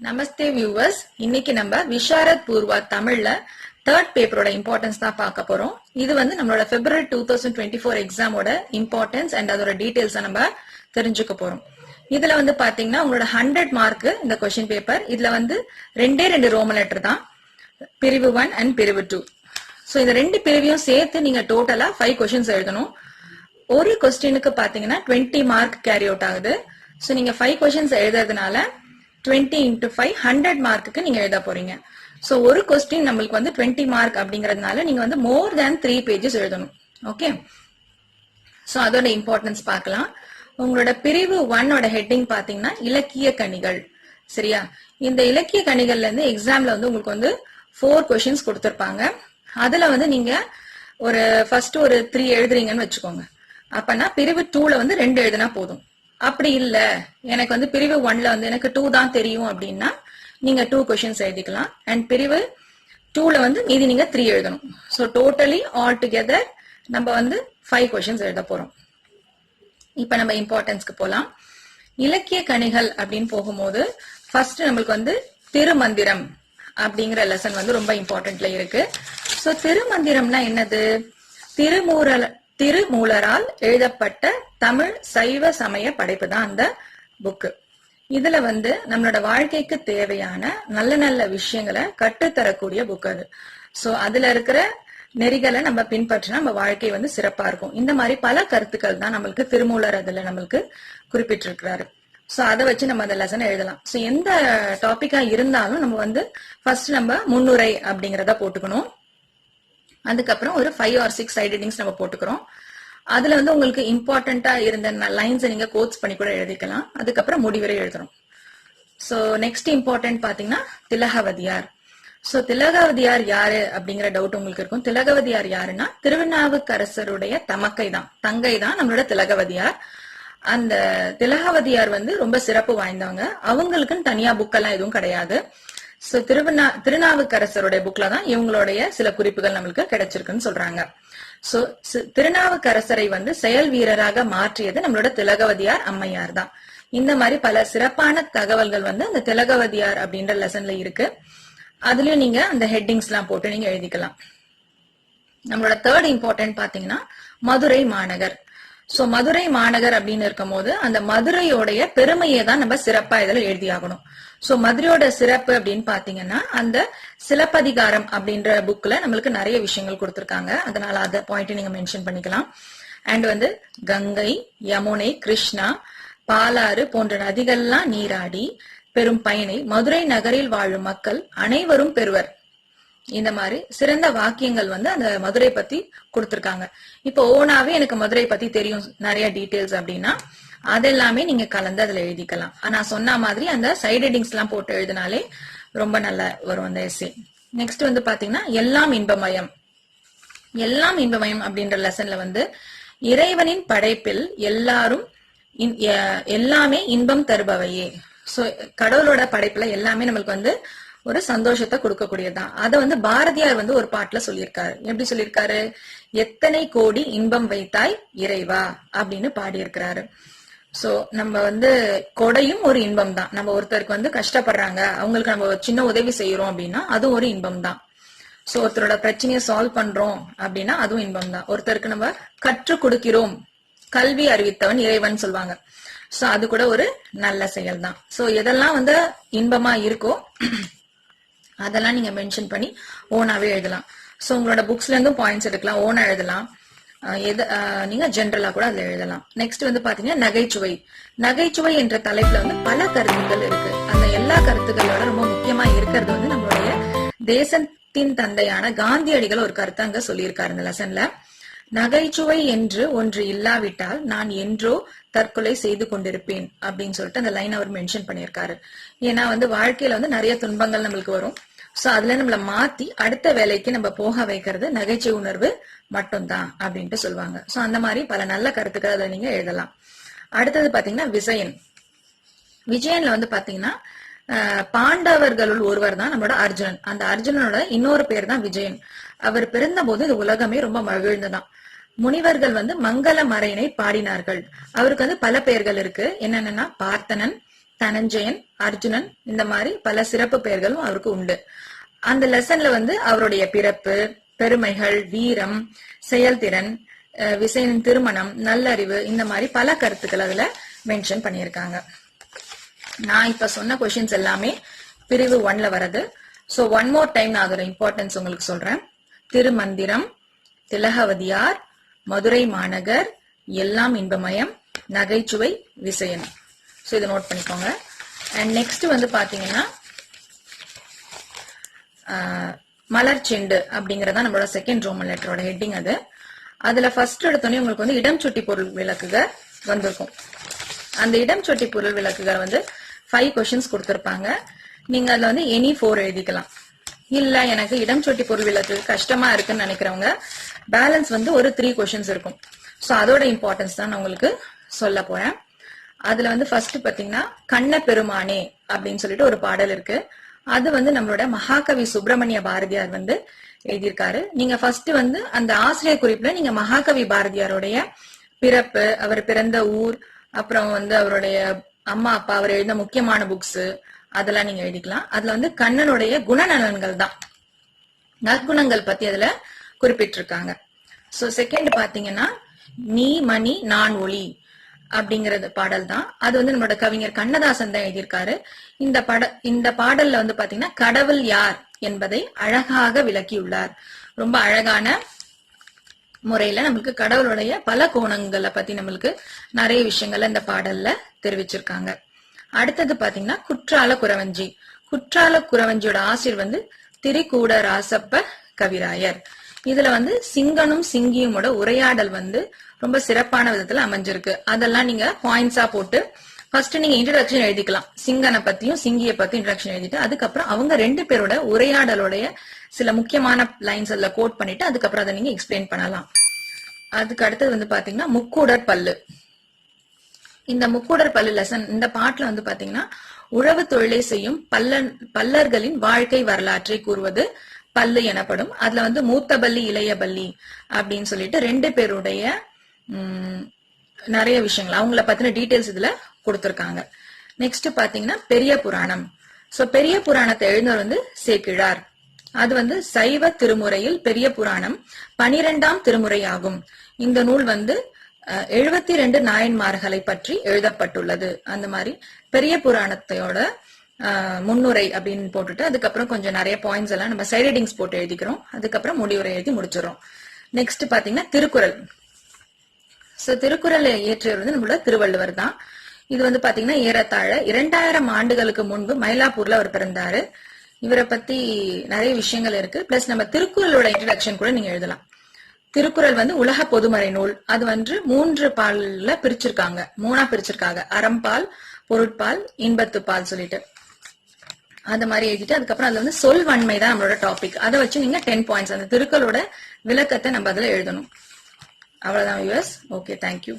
நமஸ்தே viewers. இன்னைக்கு நம்ம விஷாரத் பூர்வா தமிழ்ல தேர்ட் பேப்பரோட இம்பார்ட்டன்ஸ் தான் பார்க்க போறோம். இது வந்து நம்மளோட February 2024 எக்ஸாமோட இம்பார்ட்டன்ஸ் அண்ட் அதோட டீடைல்ஸ் நம்ம தெரிஞ்சுக்க போறோம். இதுல வந்து பாத்தீங்கன்னா உங்களோட 100 மார்க் இந்த கொஸ்டின் பேப்பர். இதுல வந்து ரெண்டு ரோமன் லெட்டர் தான், பிரிவு 1 அண்ட் பிரிவு 2. சோ இந்த ரெண்டு பிரிவையும் சேர்த்து நீங்க டோட்டலா 5 கொஸ்டின்ஸ் எழுதணும். ஒரு கொஸ்டினுக்கு பாத்தீங்கன்னா 20 மார்க் கேரி அவுட் ஆகுது. சோ நீங்க 5 கொஸ்டின்ஸ் எழுதுறதுனால 20 into 5 100 மார்க்குக்கு நீங்க எழுத போறீங்க. சோ ஒரு கொஸ்டின் நம்மளுக்கு வந்து 20 மார்க் அப்படிங்கறதுனால நீங்க வந்து மோர் தேன் 3 பேஜஸ் எழுதணும். ஓகே, சோ அதோட இம்பார்ட்டன்ஸ் பார்க்கலாம். உங்களோட பிரிவு 1 ஓட ஹெட்டிங் பாத்தீங்கன்னா இலக்கிய கனிகள். சரியா? இந்த இலக்கிய கனிகள்ல இருந்து எக்ஸாம்ல வந்து உங்களுக்கு வந்து 4 கொஸ்டின்ஸ் கொடுத்திருப்பாங்க. அதுல வந்து நீங்க ஒரு ஃபர்ஸ்ட் ஒரு 3 எழுதுறீங்கன்னு வச்சுக்கோங்க. அப்பனா பிரிவு 2ல வந்து 2 எழுதுனா போதும். அப்படி இல்ல, எனக்கு வந்து பிரிவு 1ல வந்து எனக்கு 2 தான் தெரியும் அப்படின்னா நீங்க 2 கொஸ்டின்ஸ் எழுதிக்கலாம். அண்ட் பிரிவு 2ல வந்து மீதி நீங்க 3 எழுதணும். சோ டோட்டலி ஆல் டுகெதர் நம்ம வந்து 5 கொஸ்டின்ஸ் எழுத போறோம். இப்ப நம்ம இம்பார்ட்டன்ஸ்க்கு போலாம். இலக்கிய கனிகள் அப்படின்னு போகும்போது ஃபர்ஸ்ட் நம்மளுக்கு வந்து திருமந்திரம் அப்படிங்கிற லெசன் வந்து ரொம்ப இம்பார்ட்டன்ட்ல இருக்கு. சோ திருமந்திரம்னா என்னது? திருமூலரால் எழுதப்பட்ட தமிழ் சைவ சமய படைப்பு தான் அந்த புக்கு. இதுல வந்து நம்மளோட வாழ்க்கைக்கு தேவையான நல்ல நல்ல விஷயங்களை கற்றுத்தரக்கூடிய புக் அது. சோ அதுல இருக்கிற நெறிகளை நம்ம பின்பற்றினா நம்ம வாழ்க்கை வந்து சிறப்பா இருக்கும். இந்த மாதிரி பல கருத்துக்கள் தான் நம்மளுக்கு திருமூலர் அதுல நம்மளுக்கு குறிப்பிட்டிருக்கிறாரு. சோ அதை வச்சு நம்ம அந்த லெசனை எழுதலாம். சோ எந்த டாபிக்கா இருந்தாலும் நம்ம வந்து ஃபர்ஸ்ட் நம்ம முன்னுரை அப்படிங்கறத போட்டுக்கணும். அதுக்கப்புறம் ஒரு 5 or 6 சைட் ரீடிங்ஸ் நம்ம போட்டுக்கிறோம். அதுல வந்து உங்களுக்கு இம்பார்ட்டன்டா இருந்த லைன்ஸ் நீங்க கோட்ஸ் பண்ணி கூட எழுதிக்கலாம். அதுக்கப்புறம் முடிவுரை எழுதணும். சோ நெக்ஸ்ட் இம்பார்ட்டன்ட் பாத்தீங்கன்னா திலகவதியார். சோ திலகவதியார் யாரு அப்படிங்கிற டவுட் உங்களுக்கு இருக்கும். திலகவதியார் யாருன்னா திருநாவுக்கரசருடைய தங்கை தான் நம்மளோட திலகவதியார். அந்த திலகவதியார் வந்து ரொம்ப சிறப்பு வாய்ந்தவங்க. அவங்களுக்குன்னு தனியா புக்கெல்லாம் எதுவும் கிடையாது. சோ திருநாவுக்கரசருடைய புக்ல தான் இவங்களுடைய சில குறிப்புகள் நம்மளுக்கு கிடைச்சிருக்குன்னு சொல்றாங்க. சோ திருநாவுக்கரசரை வந்து செயல் வீரராக மாற்றியது நம்மளோட திலகவதியார் அம்மையார் தான். இந்த மாதிரி பல சிறப்பான தகவல்கள் வந்து அந்த திலகவதியார் அப்படின்ற லெசன்ல இருக்கு. அதுலயும் நீங்க அந்த ஹெட்டிங்ஸ் எல்லாம் போட்டு நீங்க எழுதிக்கலாம். நம்மளோட தேர்ட் இம்பார்ட்டன்ட் பாத்தீங்கன்னா மதுரை மாநகர். சோ மதுரை மாநகர் அப்படின்னு இருக்கும் போது அந்த மதுரையோடைய பெருமையை தான் நம்ம சிறப்பா இதுல எழுதியாகணும். சோ மதுரையோட சிறப்பு அப்படின்னு பாத்தீங்கன்னா அந்த சிலப்பதிகாரம் அப்படின்ற புக்ல நம்மளுக்கு நிறைய விஷயங்கள் கொடுத்திருக்காங்க. அதனால அந்த பாயிண்ட் நீங்க மென்ஷன் பண்ணிக்கலாம். அண்ட் வந்து கங்கை, யமுனை, கிருஷ்ணா, பாலாறு போன்ற நதிகள்லாம் நீராடி பெரும் பயனை மதுரை நகரில் வாழும் மக்கள் அனைவரும் பெறுவர். இந்த மாதிரி சிறந்த வாக்கியங்கள் வந்து அந்த மதுரை பத்தி கொடுத்திருக்காங்க. இப்போ ஓனாவே எனக்கு மதுரை பத்தி தெரியும் நிறைய டீடைல்ஸ் அப்படின்னா அதெல்லாமே நீங்க கலந்து அதுல எழுதிக்கலாம். ஆனா சொன்ன மாதிரி அந்த சைட் ஹெட்டிங்ஸ் எல்லாம் போட்டு எழுதினாலே ரொம்ப நல்லா வரும் அந்த எஸ்ஸே. நெக்ஸ்ட் வந்து பாத்தீங்கன்னா எல்லாம் இன்பமயம். எல்லாம் இன்பமயம் அப்படின்ற லெசன்ல வந்து இறைவனின் படைப்பில் எல்லாமே இன்பம் தருபவையே. சோ கடவுளோட படைப்புல எல்லாமே நம்மளுக்கு வந்து ஒரு சந்தோஷத்தை கொடுக்கக்கூடியதுதான். அத வந்து பாரதியார் வந்து ஒரு பாட்டுல சொல்லியிருக்காரு. எப்படி சொல்லியிருக்காரு? எத்தனை கோடி இன்பம் வைத்தாய் இறைவா அப்படின்னு பாடியிருக்கிறாரு. சோ நம்ம வந்து கொடையும் ஒரு இன்பம் தான். நம்ம ஒருத்தருக்கு வந்து கஷ்டப்படுறாங்க, அவங்களுக்கு நம்ம சின்ன உதவி செய்யறோம் அப்படின்னா அதுவும் ஒரு இன்பம் தான். சோ ஒருத்தரோட பிரச்சனையை சால்வ் பண்றோம் அப்படின்னா அதுவும் இன்பம் தான். ஒருத்தருக்கு நம்ம கற்றுக் கொடுக்கிறோம், கல்வி அறிவித்தவன் இறைவன் சொல்லுவாங்க. சோ அது கூட ஒரு நல்ல செயல் தான். சோ எதெல்லாம் வந்து இன்பமா இருக்கோ அதெல்லாம் நீங்க மென்ஷன் பண்ணி ஓனாவே எழுதலாம். சோ உங்களோட புக்ஸ்ல இருந்தும் பாயிண்ட்ஸ் எடுக்கலாம், ஓனா எழுதலாம், நீங்க ஜென்ரலா கூட அதுல எழுதலாம். நெக்ஸ்ட் வந்து பாத்தீங்கன்னா நகைச்சுவை. நகைச்சுவை என்ற தலைப்புல வந்து பல கருத்துக்கள் இருக்கு. அந்த எல்லா கருத்துக்களோட ரொம்ப முக்கியமா இருக்கிறது வந்து நம்மளுடைய தேசத்தின் தந்தையான காந்தியடிகள் ஒரு கருத்தை அங்க சொல்லியிருக்காரு இந்த லெசன்ல. நகைச்சுவை என்று ஒன்று இல்லாவிட்டால் நான் என்றோ தற்கொலை செய்து கொண்டிருப்பேன் அப்படின்னு சொல்லிட்டு அந்த லைன் அவர் மென்ஷன் பண்ணியிருக்காரு. ஏன்னா வந்து வாழ்க்கையில வந்து நிறைய துன்பங்கள் நம்மளுக்கு வரும். சோ அதுல நம்மள மாத்தி அடுத்த வேலைக்கு நம்ம போக வைக்கிறது நகைச்சுவை உணர்வு மட்டும்தான் அப்படின்ட்டு சொல்லுவாங்க. சோ அந்த மாதிரி பல நல்ல கருத்துக்கள் அதை நீங்க எழுதலாம். அடுத்தது பாத்தீங்கன்னா விஜயன். விஜயன்ல வந்து பாத்தீங்கன்னா பாண்டவர்களுள் ஒருவர் தான் நம்மளோட அர்ஜுனன். அந்த அர்ஜுனனோட இன்னொரு பேர் தான் விஜயன். அவர் பிறந்த போது இந்த உலகமே ரொம்ப மகிழ்ந்துதான். முனிவர்கள் வந்து மங்கள மறையினை பாடினார்கள். அவருக்கு வந்து பல பெயர்கள் இருக்கு. என்னென்னா பார்த்தனன், தனஞ்சயன், அர்ஜுனன், இந்த மாதிரி பல சிறப்பு பெயர்களும் அவருக்கு உண்டு. அந்த லெசன்ல வந்து அவருடைய பிறப்பு, பெருமைகள், வீரம், செயல்திறன், விசயனின் திருமணம், நல்லறிவு, இந்த மாதிரி பல கருத்துக்கள் அதுல மென்ஷன் பண்ணியிருக்காங்க. நான் இப்ப சொன்ன கொஸ்டின்ஸ் எல்லாமே பிரிவு 1ல வருது. சோ ஒன் மோர் டைம் நான் அதோட இம்பார்ட்டன்ஸ் உங்களுக்கு சொல்றேன். திருமந்திரம், திலகவதியார், மதுரை மாநகர், எல்லாம் இன்பமயம், நகைச்சுவை, விசயன். சோ இதை நோட் பண்ணிக்கோங்க. அண்ட் நெக்ஸ்ட் வந்து பாத்தீங்கன்னா மலர் செண்டு அப்படிங்கறதா நம்மளோட செகண்ட் ரோமன் லெட்டரோட ஹெட்டிங். அதுல ஃபர்ஸ்ட் எடுத்தோடனே உங்களுக்கு வந்து இடம் சுட்டி பொருள் விளக்குகள் வந்திருக்கும். அந்த இடம் சுட்டி பொருள் விளக்குகள் வந்து 5 கொஸ்டின்ஸ் கொடுத்திருப்பாங்க. நீங்க அதுல வந்து எனி 4 எழுதிக்கலாம். இல்ல எனக்கு இடம் சுட்டி பொருள் விளக்கு கஷ்டமா இருக்குன்னு நினைக்கிறவங்க பேலன்ஸ் வந்து ஒரு 3 கொஸ்டின்ஸ் இருக்கும். சோ அதோட இம்பார்ட்டன்ஸ் தான் நான் உங்களுக்கு சொல்ல போறேன். அதுல வந்து ஃபர்ஸ்ட் பாத்தீங்கன்னா கண்ண பெருமானே அப்படின்னு சொல்லிட்டு ஒரு பாடல் இருக்கு. அது வந்து நம்மளோட மகாகவி சுப்பிரமணிய பாரதியார் வந்து எழுதியிருக்காரு. நீங்க ஃபர்ஸ்ட் வந்து அந்த ஆசிரியர் குறிப்புல நீங்க மகாகவி பாரதியாருடைய பிறப்பு, அவர் பிறந்த ஊர், அப்புறம் வந்து அவருடைய அம்மா அப்பா, அவர் எழுதின முக்கியமான புக்ஸ் அதெல்லாம் நீங்க எழுதிக்கலாம். அதுல வந்து கண்ணனுடைய குணநலன்கள் தான், நற்குணங்கள் பத்தி அதுல குறிப்பிட்டிருக்காங்க. சோ செகண்ட் பாத்தீங்கன்னா நீ மணி நான் ஒளி அப்படிங்கறது பாடல் தான். அது வந்து நம்மளோட கவிஞர் கண்ணதாசன் தான் எழுதியிருக்காரு. இந்த பாடல்ல வந்து பாத்தீங்கன்னா கடவுள் யார் என்பதை அழகாக விளக்கியுள்ளார். ரொம்ப அழகான முறையில நம்மளுக்கு கடவுளுடைய பல கோணங்களை பத்தி நம்மளுக்கு நிறைய விஷயங்களை இந்த பாடல்ல தெரிவிச்சிருக்காங்க. அடுத்தது பாத்தீங்கன்னா குற்றால குறவஞ்சி. குற்றால குறவஞ்சியோட ஆசிரியர் வந்து திரிகூட ராசப்ப கவிராயர். இதுல வந்து சிங்கனும் சிங்கியுமோட உரையாடல் வந்து ரொம்ப சிறப்பான விதத்துல அமைஞ்சிருக்கு. அதெல்லாம் நீங்க பாயிண்ட்ஸா போட்டு ஃபர்ஸ்ட் நீங்க இன்ட்ரோடக்ஷன் எழுதிக்கலாம். சிங்கனை பத்தியும் சிங்கிய பத்தியும் இன்ட்ரோடக்ஷன் எழுதிட்டு அதுக்கப்புறம் அவங்க 2 பேரோட உரையாடலோடைய சில முக்கியமான லைன்ஸ் அதுல கோட் பண்ணிட்டு அதுக்கப்புறம் அதை நீங்க எக்ஸ்பிளைன் பண்ணலாம். அதுக்கு அடுத்தது வந்து பாத்தீங்கன்னா முக்கூடர் பல்லு. இந்த முக்கூடர் பல்லு லெசன் இந்த பாட்டுல வந்து பாத்தீங்கன்னா உழவு தொழிலை செய்யும் பல்லர்களின் வாழ்க்கை வரலாற்றை கூறுவது பல்லு எனப்படும். அதுல வந்து மூத்த பல்லி, இளைய பல்லி அப்படின்னு சொல்லிட்டு 2 பேருடைய நிறைய விஷயங்கள் அவங்கள பத்தின டீடைல்ஸ் இதுல கொடுத்திருக்காங்க. நெக்ஸ்ட் பாத்தீங்கன்னா பெரிய புராணம். சோ பெரிய புராணத்தை எழுந்தவர் வந்து சேக்கிழார். அது வந்து சைவ திருமுறையில் பெரிய புராணம் 12ஆம் திருமுறை ஆகும். இந்த நூல் வந்து 72 நாயன்மார்களை பற்றி எழுதப்பட்டுள்ளது. அந்த மாதிரி பெரிய புராணத்தையோட முன்னுரை அப்படின்னு போட்டுட்டு அதுக்கப்புறம் கொஞ்சம் நிறைய பாயிண்ட்ஸ் எல்லாம் நம்ம சைட் ஹெட்டிங்ஸ் போட்டு எழுதிக்கிறோம். அதுக்கப்புறம் முடிவுரை எழுதி முடிச்சிடறோம். நெக்ஸ்ட் பாத்தீங்கன்னா திருக்குறள். சோ திருக்குறளை இயற்றியவர் வந்து நம்மளோட திருவள்ளுவர் தான். இது வந்து பாத்தீங்கன்னா ஏறத்தாழ 2000 ஆண்டுகளுக்கு முன்பு மயிலாப்பூர்ல அவர் பிறந்தாரு. இவரை பத்தி நிறைய விஷயங்கள் இருக்கு. பிளஸ் நம்ம திருக்குறளோட இன்ட்ரோடக்ஷன் கூட நீங்க எழுதலாம். திருக்குறள் வந்து உலக பொதுமறை நூல். அது வந்து 3 பால்ல பிரிச்சிருக்காங்க, 3ஆ பிரிச்சிருக்காங்க. அறம்பால், பொருட்பால், இன்பத்துப்பால் சொல்லிட்டு அந்த மாதிரி எழுதிட்டு அதுக்கப்புறம் அதுல வந்து சொல் வன்மை தான் நம்மளோட டாபிக். அதை வச்சு நீங்க 10 பாயிண்ட்ஸ் அந்த திருக்குறளோட விளக்கத்தை நம்ம அதுல எழுதணும். அவ்வளவுதான் வியூவர்ஸ். Okay, thank you.